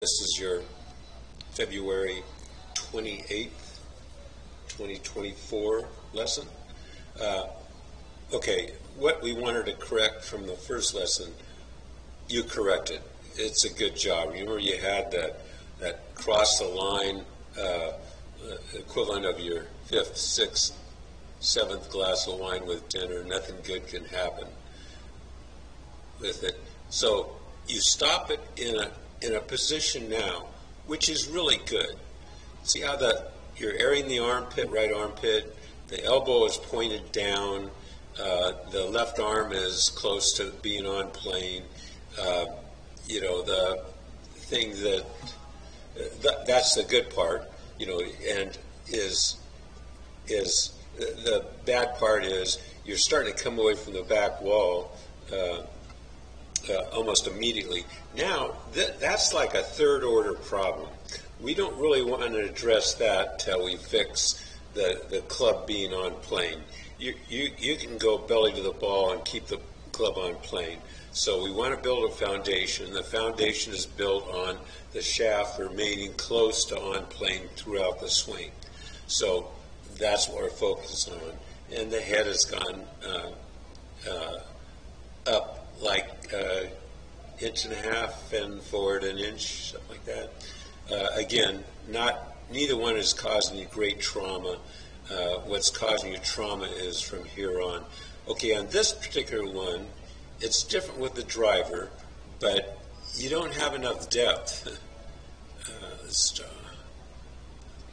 This is your February 28th, 2024 lesson. Okay, what we wanted to correct from the first lesson, you corrected. It's a good job. Remember you had that cross the line equivalent of your fifth, sixth, seventh glass of wine with dinner. Nothing good can happen with it. So you stop it in a position now, which is really good. See how you're airing the armpit, right armpit, the elbow is pointed down, the left arm is close to being on plane. The thing that's the good part, and is the bad part is you're starting to come away from the back wall almost immediately. Now, that's like a third order problem. We don't really want to address that till we fix the club being on plane. You can go belly to the ball and keep the club on plane. So we want to build a foundation. The foundation is built on the shaft remaining close to on plane throughout the swing. So that's what we're focused on. And the head has gone up like inch and a half and forward an inch, something like that. Again, neither one is causing you great trauma. What's causing you trauma is from here on. Okay, on this particular one, it's different with the driver, but you don't have enough depth. Let's draw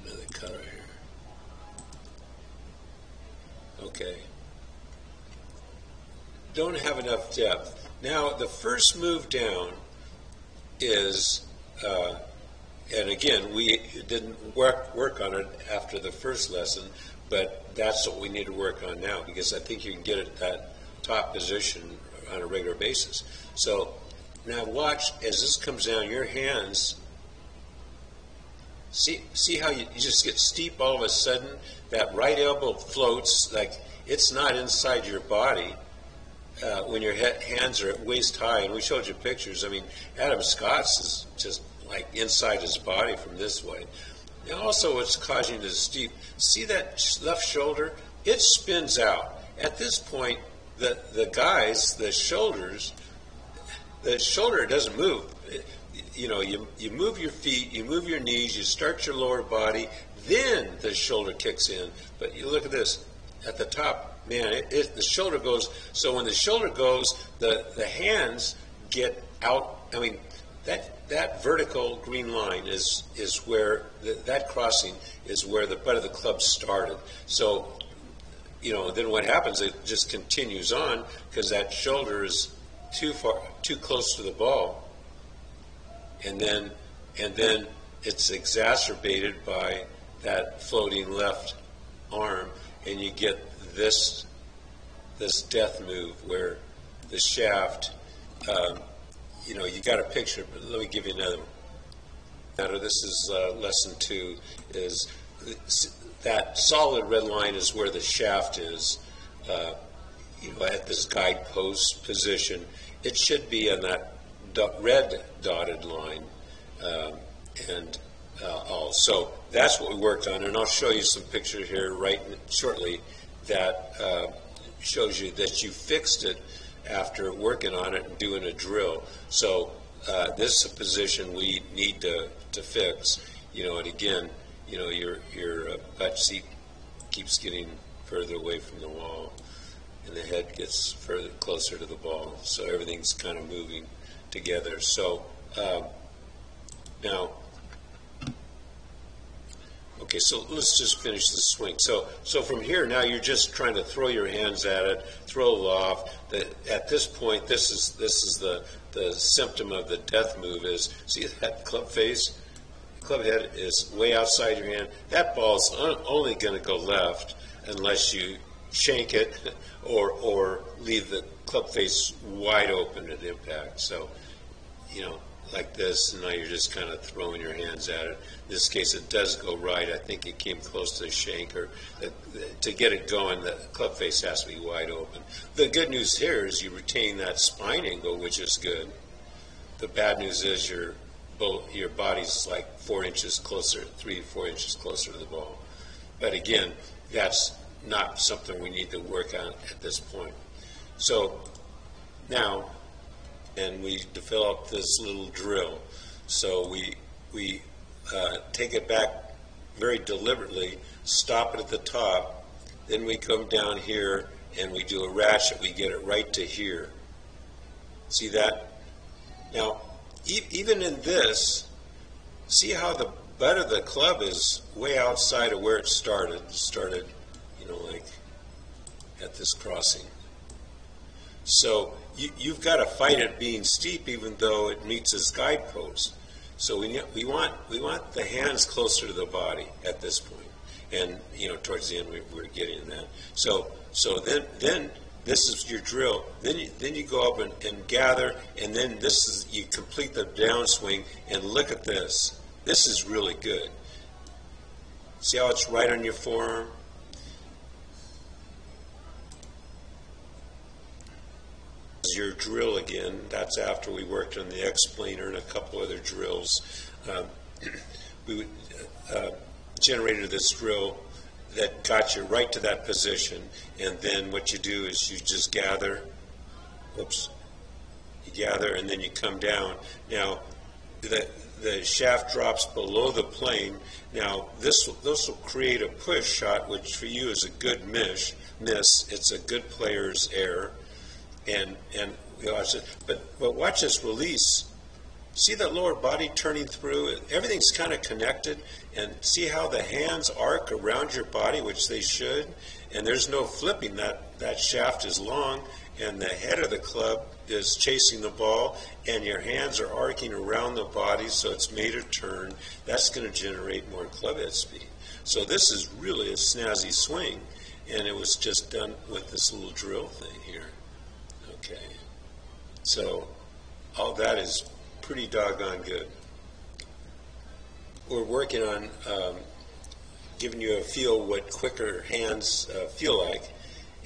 another color here. Okay. Don't have enough depth. Now, the first move down is, and again, we didn't work on it after the first lesson, but that's what we need to work on now, because I think you can get at that top position on a regular basis. So now watch as this comes down, your hands, see how you just get steep all of a sudden? That right elbow floats like it's not inside your body. When your hands are at waist high, and we showed you pictures. I mean, Adam Scott's is just like inside his body from this way. And also, what's causing the steep? See that left shoulder? It spins out. At this point, the shoulder doesn't move. You move your feet, you move your knees, you start your lower body, then the shoulder kicks in. But you look at this at the top. Man, the shoulder goes. So when the shoulder goes, the hands get out. I mean, that vertical green line is where that crossing is where the butt of the club started. So, then what happens? It just continues on because that shoulder is too close to the ball, and then it's exacerbated by that floating left arm, and you get this death move where the shaft, you got a picture, but let me give you another one. Now, this is lesson 2, is that solid red line is where the shaft is, at this guidepost position. It should be on that red dotted line, so that's what we worked on, and I'll show you some pictures here right shortly that shows you that you fixed it after working on it and doing a drill. So this is a position we need to fix, and again, your butt seat keeps getting further away from the wall, and the head gets closer to the ball, so everything's kind of moving together. So now, okay, so let's just finish the swing. So from here, now you're just trying to throw your hands at it, throw loft. At this point, this is the symptom of the death move is, see that club face? Club head is way outside your hand. That ball's only going to go left unless you shank it or leave the club face wide open at impact. So, like this, and now you're just kind of throwing your hands at it. In this case, it does go right. I think it came close to the shanker. To get it going, the club face has to be wide open. The good news here is you retain that spine angle, which is good. The bad news is your body's like 4 inches closer, 3 to 4 inches closer to the ball. But again, that's not something we need to work on at this point. So now, and we developed this little drill. So we take it back very deliberately, stop it at the top, then we come down here and we do a ratchet. We get it right to here. See that? Now, even in this, see how the butt of the club is way outside of where it started. It started, you know, like at this crossing. So you've got to fight it being steep, even though it meets its guidepost. So we want the hands closer to the body at this point, and you know, towards the end we're getting that. So then this is your drill. Then you go up and gather, and then you complete the downswing. And look at this. This is really good. See how it's right on your forearm? Your drill again. That's after we worked on the X-planer and a couple other drills. We generated this drill that got you right to that position, and then what you do is you just gather. Whoops. You gather, and then you come down. Now, the shaft drops below the plane. Now, this will create a push shot, which for you is a good miss. It's a good player's error. And we watch it, but watch this release. See that lower body turning through? Everything's kind of connected, and see how the hands arc around your body, which they should, and there's no flipping. That shaft is long, and the head of the club is chasing the ball, and your hands are arcing around the body, so it's made a turn. That's going to generate more club head speed. So this is really a snazzy swing, and it was just done with this little drill thing here. Okay, so all that is pretty doggone good. We're working on giving you a feel what quicker hands feel like,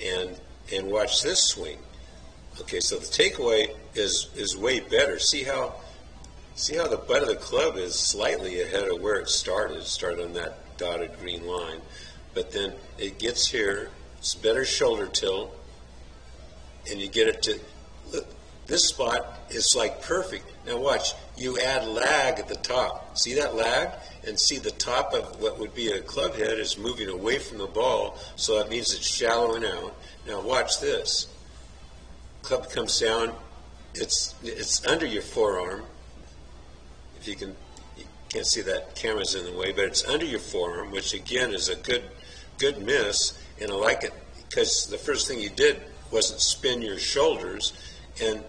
and watch this swing. Okay, so the takeaway is way better. See how the butt of the club is slightly ahead of where it started. It started on that dotted green line, but then it gets here. It's better shoulder tilt. And you get it to, look, this spot is like perfect. Now watch, you add lag at the top. See that lag? And see the top of what would be a club head is moving away from the ball, so that means it's shallowing out. Now watch this. Club comes down, it's under your forearm. If you can't see that, camera's in the way, but it's under your forearm, which again is a good miss, and I like it because the first thing you did wasn't spin your shoulders, and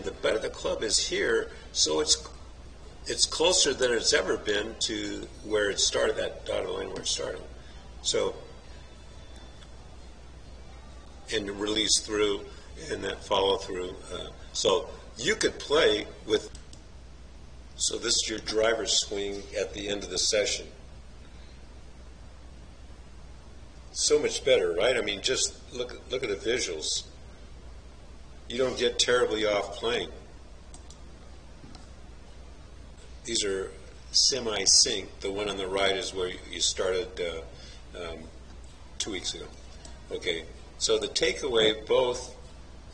the butt of the club is here, so it's closer than it's ever been to where it started, that dotted line where it started. So, and release through, and that follow through. So you could play with. So this is your driver's swing at the end of the session. So much better, right? I mean, just look at the visuals. You don't get terribly off playing. These are semi-sync. The one on the right is where you started 2 weeks ago. Okay, so the takeaway, both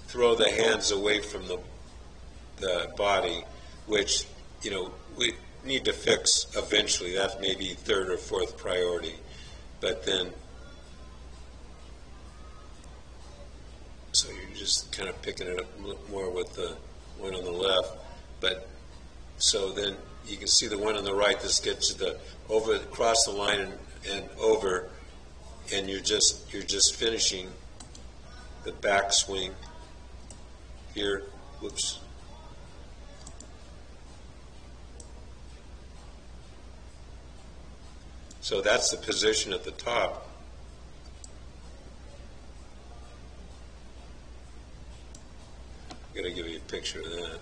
throw the hands away from the body, which, you know, we need to fix eventually. That may be third or fourth priority. But then, so you're just kind of picking it up more with the one on the left. But so then you can see the one on the right. This gets you across the line and over, and you're just finishing the backswing here. Whoops. So that's the position at the top. I'm going to give you a picture of that.